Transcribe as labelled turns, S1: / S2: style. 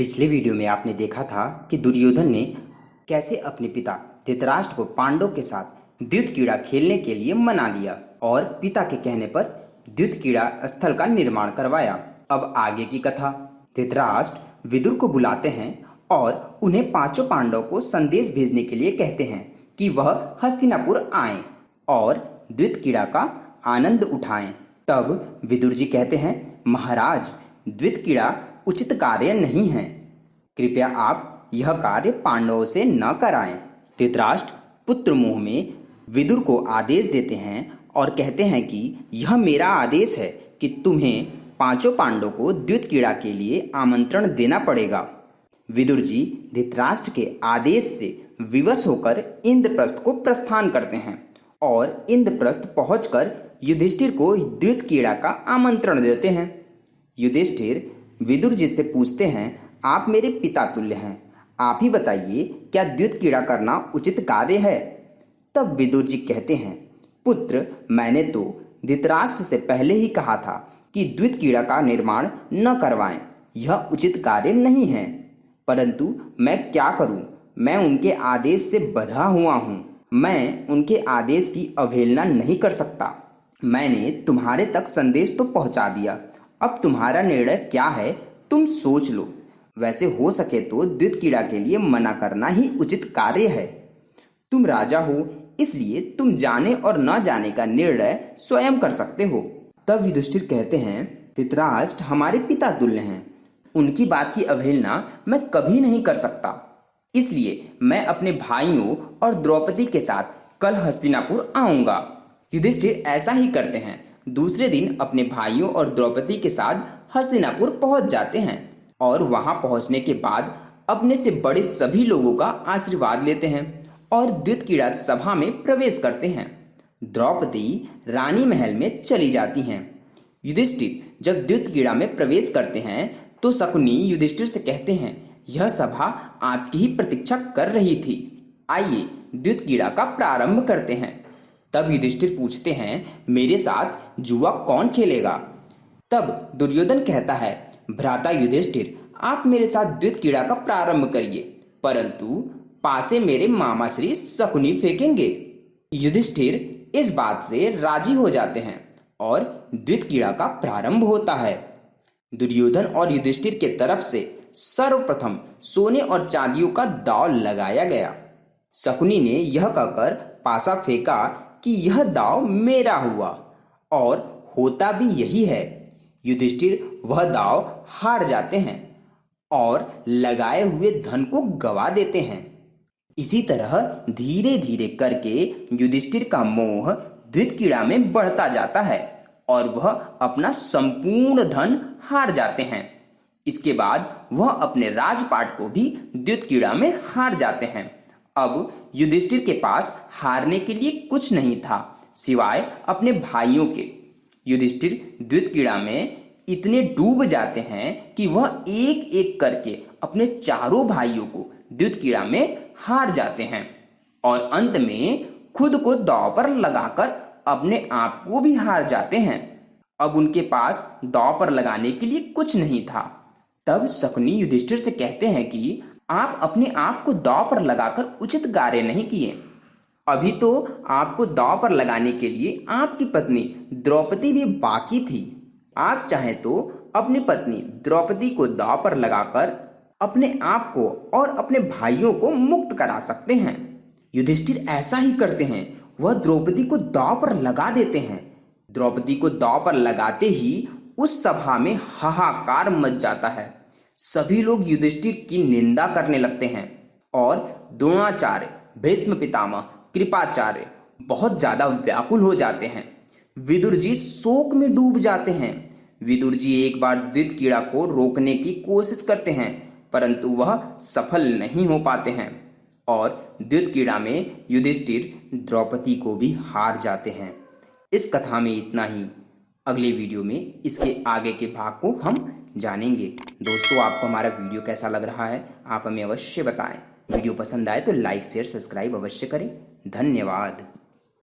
S1: पिछले वीडियो में आपने देखा था कि दुर्योधन ने कैसे अपने पिता धृतराष्ट्र को पांडवों के साथ द्युत क्रीड़ा खेलने के लिए मना लिया और पिता के कहने पर द्युत क्रीड़ा स्थल का निर्माण करवाया। अब आगे की कथा। धृतराष्ट्र विदुर को बुलाते हैं और उन्हें पांचों पांडवों को संदेश भेजने के लिए कहते हैं कि वह हस्तिनापुर आएं और द्युत क्रीड़ा का आनंद उठाएं। तब विदुर जी कहते हैं, महाराज, द्युत क्रीड़ा उचित कार्य नहीं है, कृपया आप यह कार्य पांडवों से न कराएं। धृतराष्ट्र पुत्र मोह में विदुर को आदेश देते हैं और कहते हैं कि यह मेरा आदेश है कि तुम्हें पांचों पांडवों को द्युत क्रीड़ा के लिए आमंत्रण देना पड़ेगा। विदुर जी धृतराष्ट्र के आदेश से विवश होकर इंद्रप्रस्थ को प्रस्थान करते हैं और इंद्रप्रस्थ पहुंचकर युधिष्ठिर को द्युत क्रीड़ा का आमंत्रण देते हैं। युधिष्ठिर विदुर जी से पूछते हैं, आप मेरे पिता तुल्य हैं, आप ही बताइए क्या द्युत क्रीड़ा करना उचित कार्य है। तब विदुर जी कहते हैं, पुत्र, मैंने तो धृतराष्ट्र से पहले ही कहा था कि द्युत क्रीड़ा का निर्माण न करवाएं, यह उचित कार्य नहीं है, परंतु मैं क्या करूं, मैं उनके आदेश से बंधा हुआ हूं, मैं उनके आदेश की अवहेलना नहीं कर सकता। मैंने तुम्हारे तक संदेश तो पहुंचा दिया, अब तुम्हारा निर्णय क्या है तुम सोच लो। वैसे हो सके तो द्युत क्रीड़ा के लिए मना करना ही उचित कार्य है। तुम राजा हो, इसलिए तुम जाने और न जाने का निर्णय स्वयं कर सकते हो। तब युधिष्ठिर कहते हैं, धृतराष्ट्र हमारे पिता तुल्य हैं, उनकी बात की अवहेलना मैं कभी नहीं कर सकता, इसलिए मैं अपने भाइयों और द्रौपदी के साथ कल हस्तिनापुर आऊंगा। युधिष्ठिर ऐसा ही करते हैं। दूसरे दिन अपने भाइयों और द्रौपदी के साथ हस्तिनापुर पहुंच जाते हैं और वहां पहुंचने के बाद अपने से बड़े सभी लोगों का आशीर्वाद लेते हैं और द्युत क्रीड़ा सभा में प्रवेश करते हैं। द्रौपदी रानी महल में चली जाती हैं। युधिष्ठिर जब द्युत क्रीड़ा में प्रवेश करते हैं तो शकुनी युधिष्ठिर से कहते हैं, यह सभा आपकी ही प्रतीक्षा कर रही थी, आइए द्युत क्रीड़ा का प्रारंभ करते हैं। तब युधिष्ठिर पूछते हैं, मेरे साथ जुआ कौन खेलेगा। तब दुर्योधन कहता है, भ्राता युधिष्ठिर, आप मेरे साथ द्युत क्रीड़ा का प्रारंभ करिए, परंतु पासे मेरे मामा श्री शकुनी फेंकेंगे। युधिष्ठिर इस बात से राजी हो जाते हैं और द्युत क्रीड़ा का प्रारंभ होता है। दुर्योधन और युधिष्ठिर के तरफ से सर्वप्रथम सोने और चांदियों का दांव लगाया गया। शकुनी ने यह कहकर पासा फेंका कि यह दांव मेरा हुआ, और होता भी यही है। युधिष्ठिर वह दांव हार जाते हैं और लगाए हुए धन को गवा देते हैं। इसी तरह धीरे धीरे करके युधिष्ठिर का मोह द्युत क्रीड़ा में बढ़ता जाता है और वह अपना संपूर्ण धन हार जाते हैं। इसके बाद वह अपने राजपाट को भी द्युत क्रीड़ा में हार जाते हैं। अब युधिष्ठिर के पास हारने के लिए कुछ नहीं था सिवाय अपने भाइयों के। युधिष्ठिर द्युत क्रीड़ा में इतने डूब जाते हैं कि वह एक एक करके अपने चारों भाइयों को द्युत क्रीड़ा में हार जाते हैं और अंत में खुद को दांव पर लगाकर अपने आप को भी हार जाते हैं। अब उनके पास दांव पर लगाने के लिए कुछ नहीं था। तब शकुनी युधिष्ठिर से कहते हैं कि आप अपने आप को दांव पर लगाकर उचित कार्य नहीं किए। अभी तो आपको दांव पर लगाने के लिए आपकी पत्नी द्रौपदी भी बाकी थी। आप चाहें तो अपनी पत्नी द्रौपदी को दांव पर लगाकर अपने आप को और अपने भाइयों को मुक्त करा सकते हैं। युधिष्ठिर ऐसा ही करते हैं, वह द्रौपदी को दांव पर लगा देते हैं। द्रौपदी को दांव पर लगाते ही उस सभा में हाहाकार मच जाता है। सभी लोग युधिष्ठिर की निंदा करने लगते हैं और द्रोणाचार्य, भीष्म पितामह, कृपाचार्य बहुत ज्यादा व्याकुल हो जाते हैं। विदुर जी शोक में डूब जाते हैं। विदुर जी एक बार द्युत क्रीड़ा को रोकने की कोशिश करते हैं, परंतु वह सफल नहीं हो पाते हैं और द्युत क्रीड़ा में युधिष्ठिर द्रौपदी को भी हार जाते हैं। इस कथा में इतना ही। अगले वीडियो में इसके आगे के भाग को हम जानेंगे। दोस्तों, आपको हमारा वीडियो कैसा लग रहा है आप हमें अवश्य बताएं। वीडियो पसंद आए तो लाइक शेयर सब्सक्राइब अवश्य करें। धन्यवाद।